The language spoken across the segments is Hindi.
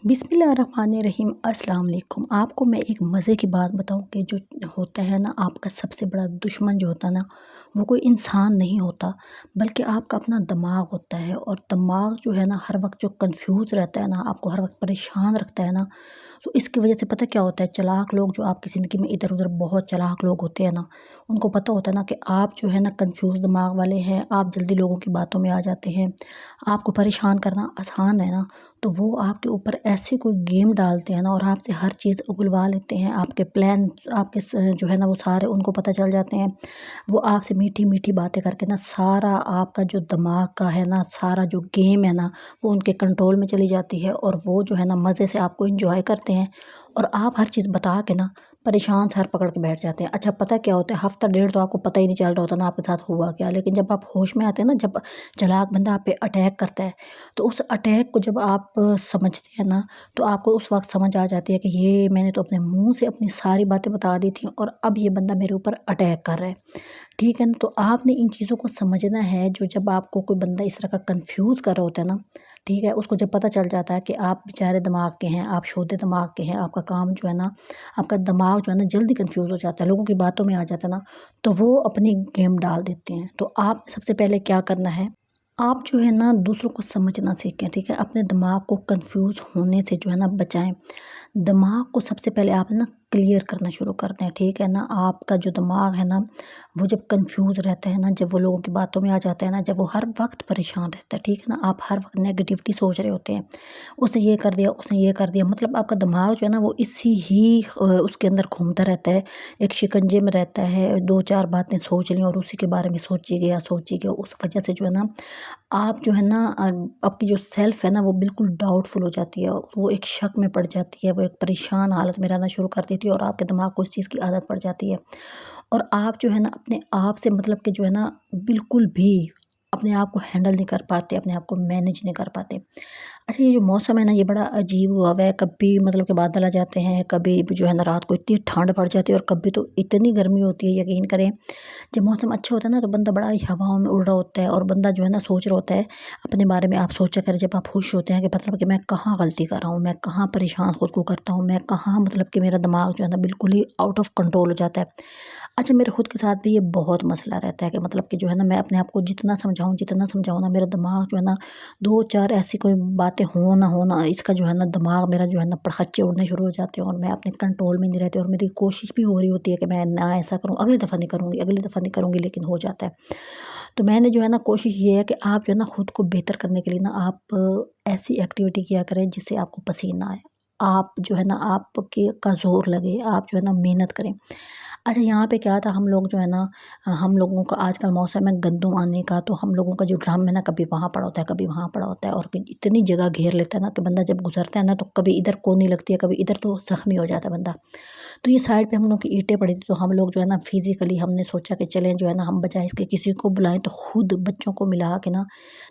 बिस्मिल्लाहिर्रहमानिर्रहीम अस्सलाम वालेकुम। आपको मैं एक मज़े की बात बताऊं कि जो होता है ना, आपका सबसे बड़ा दुश्मन जो होता है ना, वो कोई इंसान नहीं होता, बल्कि आपका अपना दिमाग होता है। और दिमाग जो है ना, हर वक्त जो कंफ्यूज रहता है ना, आपको हर वक्त परेशान रखता है ना। तो इसकी वजह से पता क्या होता है, चालाक लोग जो आपकी ज़िंदगी में इधर उधर बहुत चालाक लोग होते हैं ना, उनको पता होता है ना कि आप जो है ना कंफ्यूज दिमाग वाले हैं, आप जल्दी लोगों की बातों में आ जाते हैं, आपको परेशान करना आसान है ना। तो वो आपके ऊपर ऐसे कोई गेम डालते हैं ना, और आपसे हर चीज़ उगलवा लेते हैं। आपके प्लान आपके जो है ना, वो सारे उनको पता चल जाते हैं। वो आपसे मीठी मीठी बातें करके ना, सारा आपका जो दिमाग का है ना, सारा जो गेम है ना, वो उनके कंट्रोल में चली जाती है। और वो जो है ना, मज़े से आपको इंजॉय करते हैं। और आप हर चीज़ बता के ना परेशान सर पकड़ के बैठ जाते हैं। अच्छा, पता क्या होता है, हफ्ता डेढ़ तो आपको पता ही नहीं चल रहा होता ना आपके साथ हुआ क्या। लेकिन जब आप होश में आते हैं ना, जब चालाक बंदा आप पे अटैक करता है, तो उस अटैक को जब आप समझते हैं ना, तो आपको उस वक्त समझ आ जाती है कि ये मैंने तो अपने मुंह से अपनी सारी बातें बता दी थी, और अब ये बंदा मेरे ऊपर अटैक कर रहा है। ठीक है ना। तो आपने इन चीज़ों को समझना है, जो जब आपको कोई बंदा इस तरह का कंफ्यूज कर रहा होता है ना, ठीक है, उसको जब पता चल जाता है कि आप बेचारे दिमाग के हैं, आप शोधे दिमाग के हैं, आपका काम जो है ना, आपका दिमाग जो है ना जल्दी कंफ्यूज हो जाता है, लोगों की बातों में आ जाता है ना, तो वो अपनी गेम डाल देते हैं। तो आप सबसे पहले क्या करना है, आप जो है ना दूसरों को समझना सीखें। ठीक है, अपने दिमाग को कंफ्यूज होने से जो है ना बचाएं। दिमाग को सबसे पहले आप ना क्लियर करना शुरू कर दें। ठीक है ना, आपका जो दिमाग है ना, वो जब कंफ्यूज रहता है ना, जब वो लोगों की बातों में आ जाता है ना, जब वो हर वक्त परेशान रहता है, ठीक है ना, आप हर वक्त नेगेटिविटी सोच रहे होते हैं, उसने ये कर दिया, उसने ये कर दिया, मतलब आपका दिमाग जो है ना, वो इसी ही उसके अंदर घूमता रहता है, एक शिकंजे में रहता है। दो चार बातें सोच ली और उसी के बारे में सोची गया, उस वजह से जो है ना, आप जो है ना आपकी जो सेल्फ है ना, वो बिल्कुल डाउटफुल हो जाती है, वो एक शक में पड़ जाती है, वो एक परेशान हालत में रहना शुरू कर देती है, और आपके दिमाग को इस चीज़ की आदत पड़ जाती है। और आप जो है ना अपने आप से मतलब कि जो है ना, बिल्कुल भी अपने आप को हैंडल नहीं कर पाते, अपने आप को मैनेज नहीं कर पाते। अच्छा, ये जो मौसम है ना, ये बड़ा अजीब हुआ हुआ है। कभी मतलब के बादल आ जाते हैं, कभी जो है ना रात को इतनी ठंड पड़ जाती है, और कभी तो इतनी गर्मी होती है, यकीन करें। जब मौसम अच्छा होता है ना, तो बंदा बड़ा ही हवाओं में उड़ रहा होता है, और बंदा जो है ना सोच रहा होता है अपने बारे में। आप सोचा करें, जब आप खुश होते हैं कि मतलब कि मैं कहाँ गलती कर रहा हूँ, मैं कहाँ परेशान खुद को करता हूँ, मैं कहाँ मतलब कि मेरा दिमाग जो है ना बिल्कुल ही आउट ऑफ कंट्रोल हो जाता है। अच्छा, मेरे खुद के साथ भी ये बहुत मसला रहता है कि मतलब कि जो है ना, मैं अपने आप को जितना समझाऊँ ना, मेरा दिमाग जो है ना, दो चार ऐसी कोई बातें हो ना, इसका जो है ना दिमाग मेरा जो है ना पड़खच्चे उड़ने शुरू हो जाते हैं, और मैं अपने कंट्रोल में नहीं रहती। और मेरी कोशिश भी हो रही होती है कि मैं ना ऐसा करूँ, अगली दफ़ा नहीं करूँगी, अगली दफ़ा नहीं करूँगी, लेकिन हो जाता है। तो मैंने जो है ना, कोशिश ये है कि आप जो है ना खुद को बेहतर करने के लिए ना, आप ऐसी एक्टिविटी किया करें जिससे आपको पसीना आए। आप जो है ना, आपके का ज़ोर लगे, आप जो है ना मेहनत करें। अच्छा, यहाँ पे क्या था, हम लोग जो है ना, हम लोगों का आजकल मौसम है गंदम आने का, तो हम लोगों का जो ड्रम है ना, कभी वहाँ पड़ा होता है, कभी वहाँ पड़ा होता है, और फिर इतनी जगह घेर लेता है ना कि बंदा जब गुजरता है ना, तो कभी इधर कोनी लगती है, कभी इधर, तो ज़ख्मी हो जाता है बंदा। तो ये साइड पे हम लोग की ईंटें पड़ी थी, तो हम लोग जो है ना फिजिकली हमने सोचा कि चलें जो है ना, हम बजाय इसके किसी को बुलाएं, तो खुद बच्चों को मिला के ना,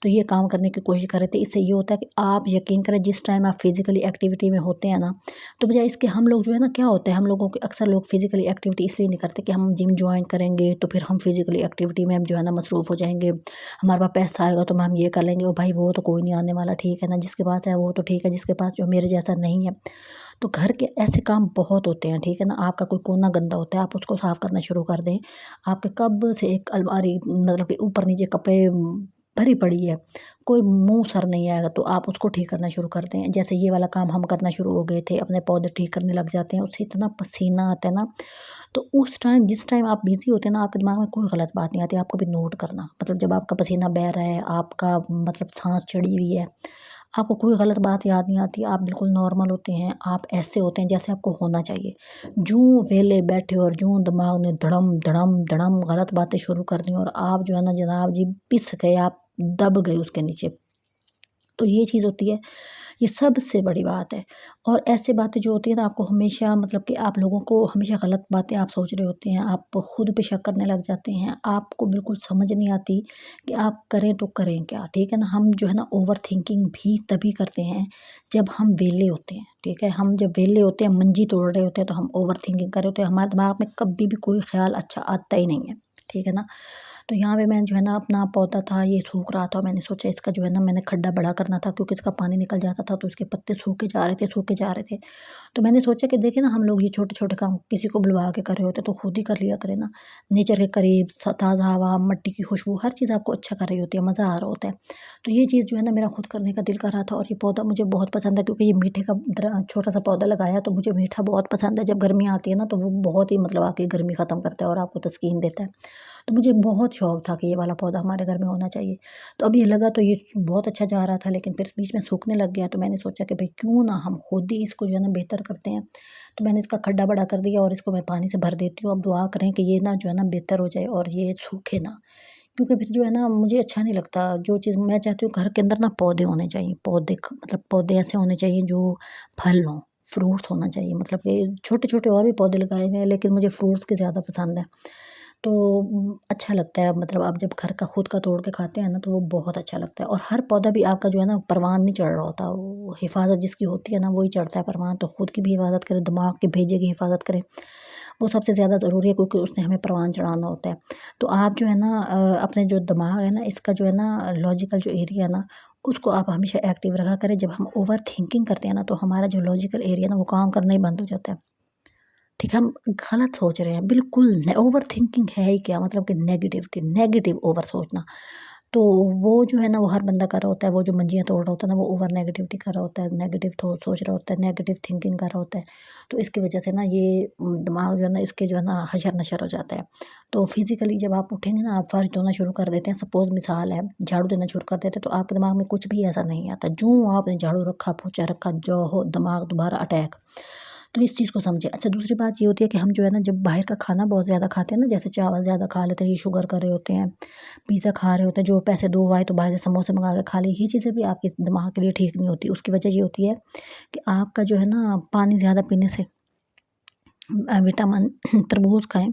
तो ये काम करने की कोशिश कर रहे थे। इससे ये होता है कि आप यकीन करें, जिस टाइम आप फिजिकली एक्टिविटी में होते हैं ना, तो बजाय इसके हम लोग जो है ना, क्या होता है, हम लोगों के अक्सर लोग फिजिकली एक्टिविटी इसलिए नहीं करते कि हम जिम ज्वाइन करेंगे तो फिर हम फिजिकली एक्टिविटी में हम जो है ना मसरूफ़ हो जाएंगे, हमारे पास पैसा आएगा तो हम ये कर लेंगे। ओ भाई, वो तो कोई नहीं आने वाला, ठीक है ना, जिसके पास है वो तो ठीक है, जिसके पास जो मेरे जैसा नहीं है। तो घर के ऐसे काम बहुत होते हैं, ठीक है ना। आपका कोई कोना गंदा होता है, आप उसको साफ़ करना शुरू कर दें। आपके कब से एक अलमारी मतलब कि ऊपर नीचे कपड़े भरी पड़ी है, कोई मुंह सर नहीं आएगा, तो आप उसको ठीक करना शुरू कर दें। जैसे ये वाला काम हम करना शुरू हो गए थे, अपने पौधे ठीक करने लग जाते हैं, उससे इतना पसीना आता है ना। तो उस टाइम, जिस टाइम आप बिजी होते हैं ना, आपके दिमाग में कोई गलत बात नहीं आती। आप कभी नोट करना, मतलब जब आपका पसीना बह रहा है, आपका मतलब सांस चढ़ी हुई है, आपको कोई गलत बात याद नहीं आती, आप बिल्कुल नॉर्मल होते हैं, आप ऐसे होते हैं जैसे आपको होना चाहिए। जूं वेले बैठे और जूं दिमाग ने धड़म धड़म धड़म गलत बातें शुरू कर दी, और आप जो है ना जनाब जी पिस गए, आप दब गए उसके नीचे। तो ये चीज़ होती है, ये सबसे बड़ी बात है। और ऐसे बातें जो होती है ना, आपको हमेशा मतलब कि आप लोगों को हमेशा गलत बातें आप सोच रहे होते हैं, आप खुद पे शक करने लग जाते हैं, आपको बिल्कुल समझ नहीं आती कि आप करें तो करें क्या। ठीक है ना, हम जो है ना ओवर थिंकिंग भी तभी करते हैं जब हम वेले होते हैं। ठीक है, हम जब वेले होते हैं, मंजी तोड़ रहे होते हैं, तो हम ओवर थिंकिंग कर रहे होते हैं, हमारे दिमाग में कभी भी कोई ख्याल अच्छा आता ही नहीं है। ठीक है ना। तो यहाँ पे मैं जो है ना अपना पौधा था ये सूख रहा था, मैंने सोचा इसका जो है ना मैंने खड्डा बड़ा करना था, क्योंकि इसका पानी निकल जाता था तो इसके पत्ते सूखे जा रहे थे, सूखे जा रहे थे। तो मैंने सोचा कि देखिए ना, हम लोग ये छोटे-छोटे काम किसी को बुलवा के कर रहे होते हैं तो खुद ही कर लिया करें ना। नेचर के करीब ताज़ा हवा, मिट्टी की खुशबू, हर चीज़ आपको अच्छा कर रही होती है, मज़ा आ रहा होता है। तो ये चीज़ जो है ना मेरा खुद करने का दिल कर रहा था, और ये पौधा मुझे बहुत पसंद है, क्योंकि ये मीठे का छोटा-सा पौधा लगाया तो मुझे मीठा बहुत पसंद है। जब गर्मी आती है ना तो वो बहुत ही मतलब आपकी गर्मी ख़त्म करता है और आपको तस्कीन देता है। तो मुझे बहुत शौक था कि ये वाला पौधा हमारे घर में होना चाहिए। तो अब ये लगा तो ये बहुत अच्छा जा रहा था, लेकिन फिर बीच में सूखने लग गया। तो मैंने सोचा कि भाई क्यों ना हम खुद ही इसको जो है ना बेहतर करते हैं। तो मैंने इसका खड्डा बड़ा कर दिया और इसको मैं पानी से भर देती हूँ। अब दुआ करें कि ये ना जो है ना बेहतर हो जाए और ये सूखे ना, क्योंकि फिर जो है ना मुझे अच्छा नहीं लगता। जो चीज़ मैं चाहती हूँ घर के अंदर ना पौधे होने चाहिए, पौधे मतलब पौधे ऐसे होने चाहिए जो फल हों, फ्रूट्स होना चाहिए। मतलब कि छोटे-छोटे और भी पौधे लगाए हुए हैं, लेकिन मुझे फ्रूट्स के ज़्यादा पसंद है। तो अच्छा लगता है, मतलब आप जब घर का खुद का तोड़ के खाते हैं ना तो वो बहुत अच्छा लगता है। और हर पौधा भी आपका जो है ना परवान नहीं चढ़ रहा होता, वो हिफाज़त जिसकी होती है ना वही चढ़ता है परवान। तो खुद की भी हिफाज़त करें, दिमाग के भेजे की हिफाज़त करें, वो सबसे ज़्यादा ज़रूरी है, क्योंकि उसने हमें परवान चढ़ाना होता है। तो आप जो है ना अपने जो दिमाग है ना इसका जो है ना लॉजिकल जो एरिया है ना उसको आप हमेशा एक्टिव रखा करें। जब हम ओवर थिंकिंग करते हैं ना तो हमारा जो लॉजिकल एरिया ना वो काम करना ही बंद हो जाता है। ठीक है, हम गलत सोच रहे हैं बिल्कुल। ओवर थिंकिंग है ही क्या, मतलब कि नेगेटिविटी, नेगेटिव ओवर सोचना। तो वो जो है ना वो हर बंदा कर रहा होता है। वो जो मंजियाँ तोड़ रहा होता है ना वो ओवर नेगेटिविटी कर रहा होता है, नेगेटिव सोच रहा होता है, नेगेटिव थिंकिंग कर रहा होता है। तो इसकी वजह से ना ये दिमाग जो है ना इसके जो है ना हशर नशर हो जाता है। तो फिजिकली जब आप उठेंगे ना, आप फर्श धोना शुरू कर देते हैं, सपोज मिसाल है झाड़ू देना शुरू कर देते हैं, तो आपके दिमाग में कुछ भी ऐसा नहीं आता। जो आपने झाड़ू रखा, पोछा रखा, जो हो दिमाग दोबारा अटैक। तो इस चीज़ को समझें। अच्छा, दूसरी बात ये होती है कि हम जो है ना जब बाहर का खाना बहुत ज़्यादा खाते हैं ना, जैसे चावल ज़्यादा खा लेते हैं, ये शुगर कर रहे होते हैं, पिज़्ज़ा खा रहे होते हैं, जो पैसे दो आए तो बाहर से समोसे मंगा के खा ली, ये चीज़ें भी आपके दिमाग के लिए ठीक नहीं होती। उसकी वजह ये होती है कि आपका जो है ना पानी ज़्यादा पीने से विटामिन तरबूज खाएँ,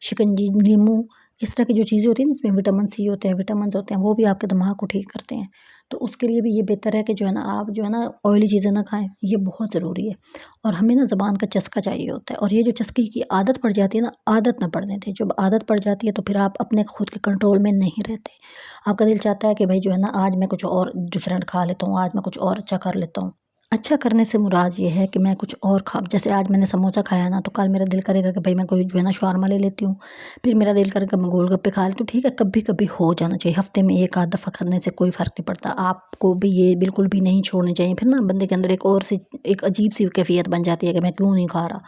शिकंजी, नींबू, इस तरह की जो चीज़ें होती हैं ना जिसमें विटामिन सी होते हैं, विटामिन्स होते हैं, वो भी आपके दिमाग को ठीक करते हैं। तो उसके लिए भी ये बेहतर है कि जो है ना आप जो है ना ऑयली चीज़ें ना खाएँ, ये बहुत ज़रूरी है। और हमें ना ज़ुबान का चस्का चाहिए होता है, और ये जो चस्के की आदत पड़ जाती है ना, आदत ना पड़ने दें। जब आदत पड़ जाती है तो फिर आप अपने खुद के कंट्रोल में नहीं रहते। आपका दिल चाहता है कि भई जो है ना आज मैं कुछ और डिफरेंट खा लेता हूँ, आज मैं कुछ और अच्छा कर लेता हूँ। अच्छा करने से मुराद ये है कि मैं कुछ और खा, जैसे आज मैंने समोसा खाया ना तो कल मेरा दिल करेगा कि भाई मैं कोई जो है ना शौरमा ले लेती हूँ। फिर मेरा दिल करेगा मैं गोलगप्पे खा लेती हूँ। ठीक है, कभी-कभी हो जाना चाहिए, हफ्ते में 1 आध दफ़ा करने से कोई फ़र्क नहीं पड़ता। आपको भी ये बिल्कुल भी नहीं छोड़ने चाहिए। फिर ना बंदे के अंदर एक अजीब-सी कैफ़ियत बन जाती है कि मैं क्यों नहीं खा रहा।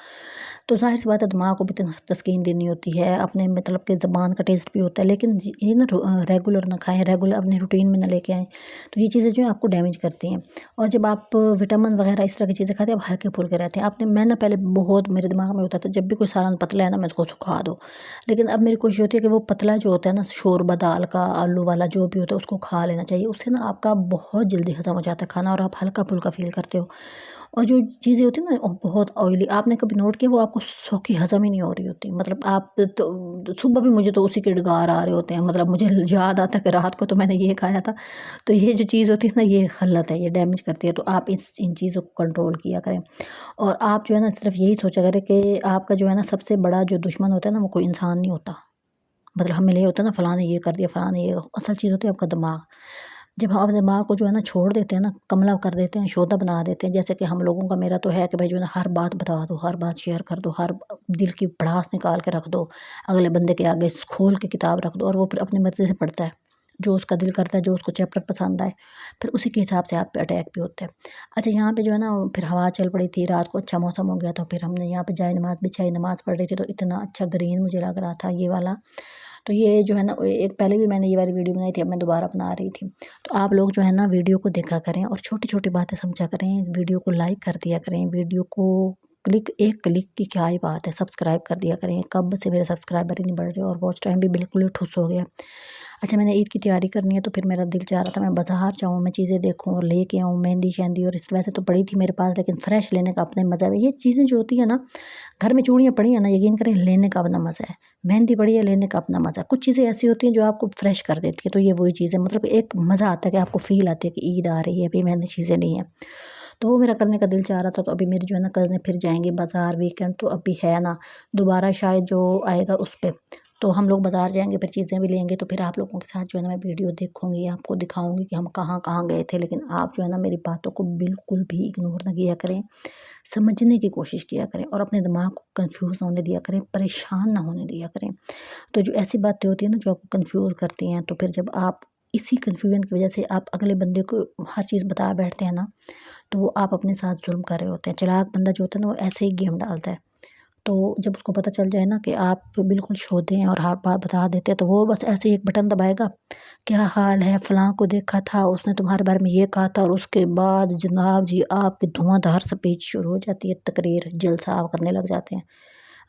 तो ज़ाहिर-सी बात है दिमाग को भी तस्कीन देनी होती है, अपने मतलब कि ज़ुबान का टेस्ट भी होता है, लेकिन ये ना रेगुलर ना खाएँ, रेगुलर अपने रूटीन में ना लेके आएँ। तो ये चीज़ें जो है आपको डैमेज करती हैं। और जब आप विटामिन वगैरह इस तरह की चीज़ें खाते हैं, आप हल्के-फुल्के रहते हैं। मैं ना पहले बहुत मेरे दिमाग में होता था, जब भी कोई सालन पतला है ना मैं उसको सुखा दो। लेकिन अब मेरी कोशिश होती है कि वो पतला जो होता है ना, शोरबा दाल का, आलू वाला जो भी होता है उसको खा लेना चाहिए। उससे ना आपका बहुत जल्दी हज़म हो जाता है खाना, और आप हल्का-फुल्का फ़ील करते हो। और जो चीज़ें होती हैं ना बहुत ऑयली, आपने कभी नोट किया वो आपको सौखी हज़म ही नहीं हो रही होती। मतलब आप तो सुबह भी मुझे तो उसी के डकार आ रहे होते हैं। मतलब मुझे याद आता है कि रात को तो मैंने ये खाया था। तो ये जो चीज़ होती है ना ये गलत है, ये डैमेज करती है। तो आप इन चीज़ों को कंट्रोल किया करें। और आप जो है ना सिर्फ़ यही सोचा करें कि आपका जो है ना सबसे बड़ा जो दुश्मन होता है ना वो कोई इंसान नहीं होता। मतलब हमें ये होता है ना फलाँ ने ये कर दिया, फलाँ ने ये, असल चीज़ होती है आपका दिमाग। जब हम अपने दिमाग को जो है ना छोड़ देते हैं ना, कमला कर देते हैं, शोधा बना देते हैं, जैसे कि हम लोगों का, मेरा तो है कि भाई जो है ना हर बात बता दो, हर बात शेयर कर दो, हर दिल की भड़ास निकाल के रख दो, अगले बंदे के आगे खोल के किताब रख दो, और वो फिर अपनी मर्ज़ी से पढ़ता है। जो उसका दिल करता है, जो उसको चैप्टर पसंद आए, फिर उसी के हिसाब से आप पे अटैक भी होता है। अच्छा, यहाँ पे जो है ना फिर हवा चल पड़ी थी, रात को अच्छा मौसम हो गया, तो फिर हमने यहाँ पे जाए नमाज़ बिछाई, नमाज़ पढ़ रही थी, तो इतना अच्छा ग्रीन मुझे लग रहा था ये वाला। तो ये जो है ना एक पहले भी मैंने ये वाली वीडियो बनाई थी, अब मैं दोबारा बना रही थी। तो आप लोग जो है ना वीडियो को देखा करें और छोटी-छोटी बातें समझा करें, वीडियो को लाइक कर दिया करें, वीडियो को एक क्लिक की क्या ही बात है, सब्सक्राइब कर दिया करें। कब से मेरे सब्सक्राइबर ही नहीं बढ़ रहे और वॉच टाइम भी बिल्कुल ही ठुस हो गया। अच्छा, मैंने ईद की तैयारी करनी है, तो फिर मेरा दिल चाह रहा था मैं बाज़ार जाऊँ, मैं चीज़ें देखूँ और लेके आऊँ, मेहंदी-शेंदी, और इस वैसे तो पड़ी थी मेरे पास, लेकिन फ्रेश लेने का अपना ही मज़ा है। ये चीज़ें जो होती है ना, घर में चूड़ियाँ पड़ी हैं ना, यकीन करें लेने का अपना मज़ा है। मेहंदी पड़ी है, लेने का अपना मज़ा है। कुछ चीज़ें ऐसी होती हैं जो आपको फ्रेश कर देती हैं, तो ये वही चीज़ है। मतलब एक मज़ा आता है कि आपको फ़ील आती है कि ईद आ रही है, अभी मैंने चीज़ें ली हैं। तो वो मेरा करने का दिल चाह रहा था। तो अभी मेरी जो है ना कज़िनें फिर जाएँगी बाज़ार, वीकेंड तो अभी है ना, दोबारा शायद जो आएगा उस पे। तो हम लोग बाज़ार जाएँगे, फिर चीज़ें भी लेंगे, तो फिर आप लोगों के साथ जो है ना मैं वीडियो देखूँगी, आपको दिखाऊँगी कि हम कहाँ-कहाँ गए थे। लेकिन आप जो है ना मेरी बातों को बिल्कुल भी इग्नोर ना किया करें, समझने की कोशिश किया करें और अपने दिमाग को कन्फ्यूज़ ना होने दिया करें, परेशान ना होने दिया करें। तो जो ऐसी बातें होती हैं ना जो आपको कन्फ्यूज़ करती हैं, तो फिर जब आप इसी कन्फ्यूज़न की वज़ह से आप अगले बंदे को हर चीज़ बता बैठते हैं ना, तो वो आप अपने साथ ज़ुल्म कर रहे होते हैं। चालाक बंदा जो होता है ना वो ऐसे ही गेम डालता है। तो जब उसको पता चल जाए ना कि आप बिल्कुल शोधे हैं और हर बात बता देते हैं, तो वो बस ऐसे ही एक बटन दबाएगा, क्या हाल है? फलाँ को देखा था, उसने तुम्हारे बारे में ये कहा था और उसके बाद जनाब जी आपकी धुआँधार स्पीच शुरू हो जाती है, तकरीर, जलसा आप करने लग जाते हैं।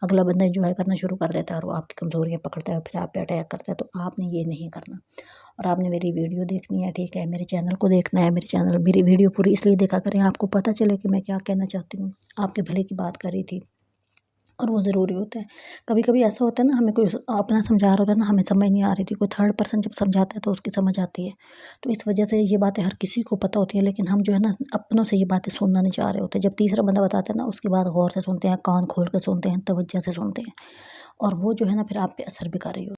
अगला बंदा एन्जॉय करना शुरू कर देता है और वो आपकी कमज़ोरियाँ पकड़ता है और फिर आप पे अटैक करता है। तो आपने ये नहीं करना और आपने मेरी वीडियो देखनी है, ठीक है? मेरे चैनल को देखना है, मेरी वीडियो पूरी इसलिए देखा करें आपको पता चले कि मैं क्या कहना चाहती हूँ। आपके भले की बात कर रही थी। और वो ज़रूरी होता है। कभी-कभी ऐसा होता है ना हमें कोई अपना समझा रहा होता है ना हमें समझ नहीं आ रही थी, कोई थर्ड पर्सन जब समझाता है तो उसकी समझ आती है। तो इस वजह से ये बातें हर किसी को पता होती हैं लेकिन हम जो है ना अपनों से ये बातें सुनना नहीं चाह रहे होते। जब तीसरा बंदा बताता है ना उसके बाद गौर से सुनते हैं, कान खोल के सुनते हैं, तवज्जो से सुनते हैं और वो जो है ना फिर आप पे असर भी कर रही होती है।